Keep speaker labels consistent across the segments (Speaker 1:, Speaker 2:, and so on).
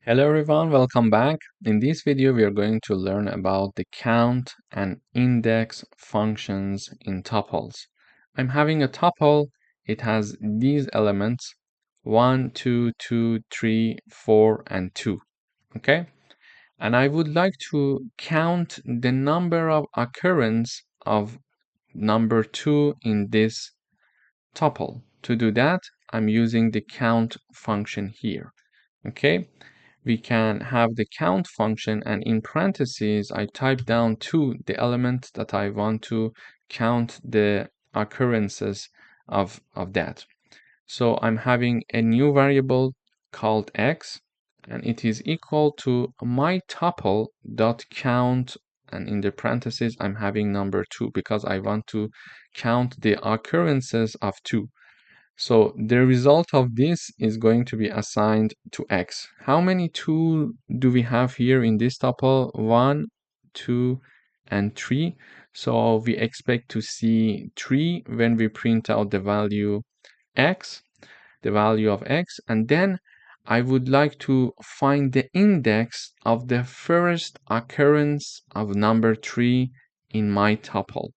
Speaker 1: Hello everyone, welcome back. In this video, we are going to learn about the count and index functions in tuples. I'm having a tuple. It has these elements 1, 2, 2, 3, 4, and 2. Okay? And I would like to count the number of occurrence of number 2 in this tuple. To do that, I'm using the count function here. Okay? We can have the count function, and in parentheses I type down 2, the element that I want to count the occurrences of that. So I'm having a new variable called x, and it is equal to my tuple dot count, and in the parentheses I'm having number 2 because I want to count the occurrences of 2. So the result of this is going to be assigned to x. How many 2 do we have here in this tuple? 1, 2, and 3. So we expect to see 3 when we print out the value x, the value of x, and then I would like to find the index of the first occurrence of number 3 in my tuple.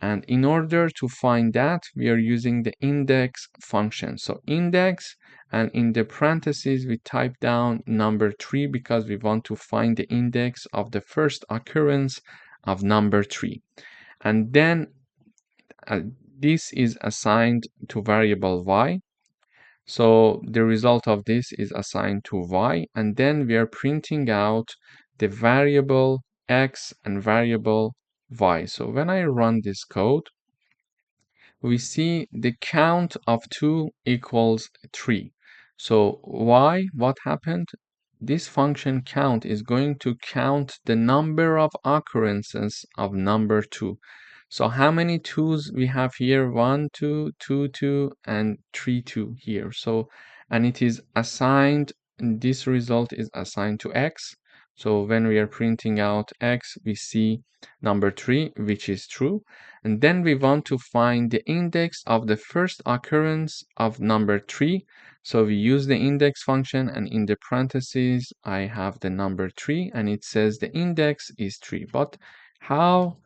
Speaker 1: And in order to find that, we are using the index function. So index, and in the parentheses, we type down number 3 because we want to find the index of the first occurrence of number 3. And then this is assigned to variable y. So the result of this is assigned to y. And then we are printing out the variable x and variable y. So when I run this code, we see the count of 2 equals 3. So why? What happened? This function count is going to count the number of occurrences of number 2. So how many 2's we have here? 1, 2, 2, 2, and 3, 2 here. So, and it is assigned, this result is assigned to x. So when we are printing out x, we see number 3, which is true. And then we want to find the index of the first occurrence of number 3. So we use the index function, and in the parentheses, I have the number 3, and it says the index is 3. But how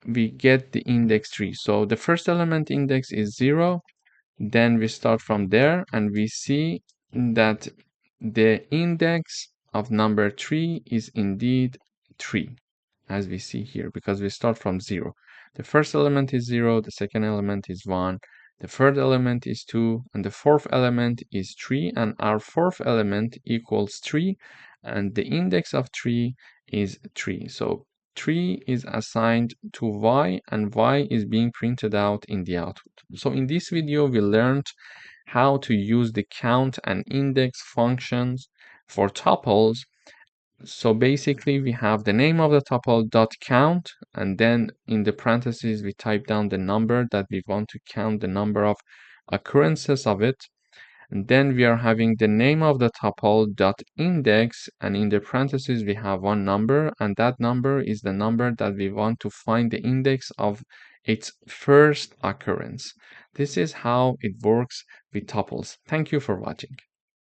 Speaker 1: we get the index 3? So the first element index is 0. Then we start from there, and we see that the index of number 3 is indeed 3, as we see here, because we start from 0. The first element is 0, the second element is 1, the third element is 2, and the fourth element is 3, and our fourth element equals 3, and the index of 3 is 3. So 3 is assigned to y, and y is being printed out in the output. So in this video, we learned how to use the count and index functions for tuples. So basically, we have the name of the tuple dot count, and then in the parentheses, we type down the number that we want to count, the number of occurrences of it. And then we are having the name of the tuple dot index, and in the parentheses, we have one number, and that number is the number that we want to find the index of its first occurrence. This is how it works with tuples. Thank you for watching.